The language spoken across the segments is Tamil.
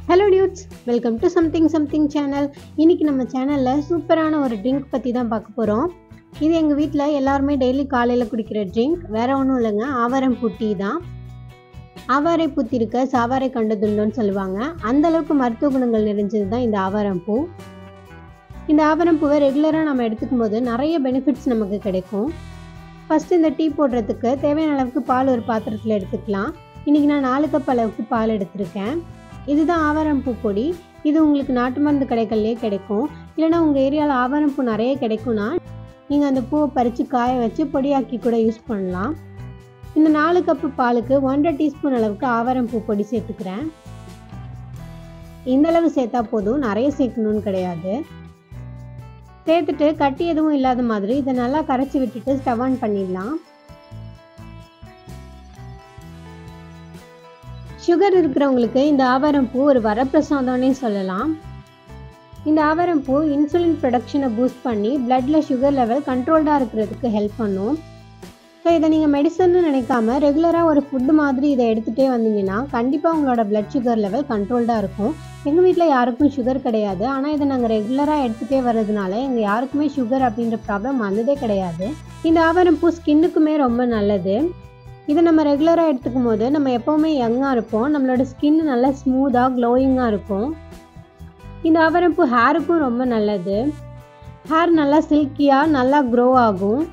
Hello dudes, welcome to something channel. இன்னைக்கு நம்ம சேனல்ல சூப்பரான ஒரு ட்ரிங்க் பத்தி தான் பார்க்க போறோம். இது எங்க வீட்ல எல்லாரும் டெய்லி காலையில குடிக்கிற ட்ரிங்க். வேற ஒண்ணும் இல்லங்க, ஆவாரம்பூ டீ தான். ஆவாரை பூத்திருக்க சாவாரை கண்டதுண்டோன்னு சொல்லுவாங்க. அந்த அளவுக்கு மருத்துவ குணங்கள் நிறைஞ்சது தான் இந்த ஆவாரம்பூ. இந்த ஆவாரம்பூவை ரெகுலரா நம்ம எடுத்துக்கும் போது நிறைய பெனிஃபிட்ஸ் நமக்கு கிடைக்கும். ஃபர்ஸ்ட் இந்த டீ போடுறதுக்கு தேவையான அளவுக்கு பால் ஒரு பாத்திரத்தில் எடுத்துக்கலாம். இன்னைக்கு நான் 4 கப் அளவுக்கு பால் எடுத்திருக்கேன். இதுதான் ஆவாரம்பூ பொடி. இது உங்களுக்கு நாட்டு மருந்து கடைகள்லேயே கிடைக்கும். இல்லைனா உங்கள் ஏரியாவில் ஆவாரம்பூ நிறைய கிடைக்கும்னா நீங்கள் அந்த பூவை பறித்து காய வச்சு பொடியாக்கி கூட யூஸ் பண்ணலாம். இந்த 4 கப்பு பாலுக்கு 1.5 டீஸ்பூன் அளவுக்கு ஆவாரம்பூ பொடி சேர்த்துக்கிறேன். இந்த அளவு சேர்த்தா போதும், நிறைய சேர்க்கணும்னு கிடையாது. சேர்த்துட்டு கட்டி எதுவும் இல்லாத மாதிரி இதை நல்லா கரைச்சி விட்டுட்டு ஸ்டவ் ஆன் பண்ணிடலாம். சுகர் இருக்கிறவங்களுக்கு இந்த ஆவாரம்பூ ஒரு வரப்பிரசாதம்னே சொல்லலாம். இந்த ஆவாரம்பூ இன்சுலின் ப்ரொடக்ஷனை பூஸ்ட் பண்ணி பிளட்ல சுகர் லெவல் கண்ட்ரோல்டாக இருக்கிறதுக்கு ஹெல்ப் பண்ணும். ஸோ இதை நீங்கள் மெடிசன்னு நினைக்காம ரெகுலராக ஒரு ஃபுட்டு மாதிரி இதை எடுத்துகிட்டே வந்தீங்கன்னா கண்டிப்பாக உங்களோட பிளட் சுகர் லெவல் கண்ட்ரோல்டாக இருக்கும். எங்கள் வீட்டில் யாருக்கும் சுகர் கிடையாது, ஆனால் இதை நாங்கள் ரெகுலராக எடுத்துகிட்டே வர்றதுனால எங்கள் யாருக்குமே சுகர் அப்படின்ற ப்ராப்ளம் வந்ததே கிடையாது. இந்த ஆவாரம்பூ ஸ்கின்னுக்குமே ரொம்ப நல்லது. இதை நம்ம ரெகுலராக எடுத்துக்கும் போது நம்ம எப்போவுமே யங்காக இருப்போம். நம்மளோட ஸ்கின் நல்லா ஸ்மூத்தாக க்ளோயிங்காக இருக்கும். இந்த ஆவாரம்பூ ஹேருக்கும் ரொம்ப நல்லது. ஹேர் நல்லா சில்கியாக நல்லா க்ரோ ஆகும்.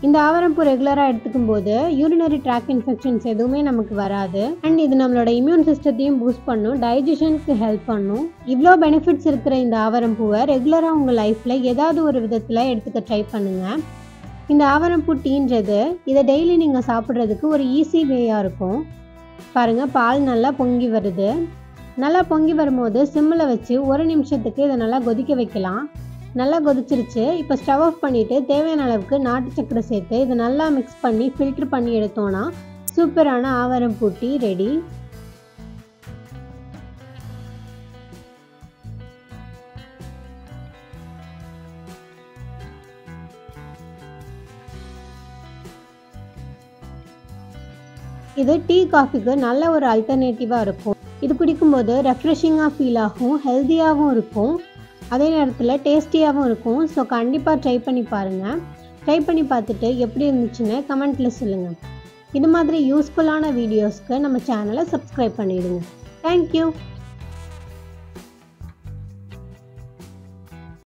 இந்த ஆவாரம்பூ ரெகுலராக எடுத்துக்கும் போது யூரினரி ட்ராக் இன்ஃபெக்ஷன்ஸ் எதுவுமே நமக்கு வராது. அண்ட் இது நம்மளோட இம்யூன் சிஸ்டத்தையும் பூஸ்ட் பண்ணும், டைஜஷனுக்கு ஹெல்ப் பண்ணும். இவ்வளோ பெனிஃபிட்ஸ் இருக்கிற இந்த ஆவாரம்பூவை ரெகுலராக உங்கள் லைஃப்பில் ஏதாவது ஒரு விதத்தில் எடுத்துக்க ட்ரை பண்ணுங்கள். இந்த ஆவாரம்பூ டீன்றது இதை டெய்லி நீங்கள் சாப்பிட்றதுக்கு ஒரு ஈஸி வேயாக இருக்கும். பாருங்கள், பால் நல்லா பொங்கி வருது. நல்லா பொங்கி வரும்போது சிம்மில் வச்சு 1 நிமிஷத்துக்கு இதை நல்லா கொதிக்க வைக்கலாம். நல்லா கொதிச்சிருச்சு. இப்போ ஸ்டவ் ஆஃப் பண்ணிவிட்டு தேவையான அளவுக்கு நாட்டு சக்கரை சேர்த்து இதை நல்லா மிக்ஸ் பண்ணி ஃபில்டர் பண்ணி எடுத்தோன்னா சூப்பரான ஆவாரம்பூ டீ ரெடி. இது டீ காஃபிக்கு நல்ல ஒரு அல்டர்னேட்டிவாக இருக்கும். இது குடிக்கும்போது ரெஃப்ரெஷிங்காக ஃபீல் ஆகும், ஹெல்த்தியாகவும் இருக்கும், அதே நேரத்தில் டேஸ்டியாகவும் இருக்கும். ஸோ கண்டிப்பாக ட்ரை பண்ணி பாருங்கள். ட்ரை பண்ணி பார்த்துட்டு எப்படி இருந்துச்சுன்னு கமெண்ட்டில் சொல்லுங்கள். இது மாதிரி யூஸ்ஃபுல்லான வீடியோஸ்க்கு நம்ம சேனலை சப்ஸ்கிரைப் பண்ணிவிடுங்க. தேங்க்யூ.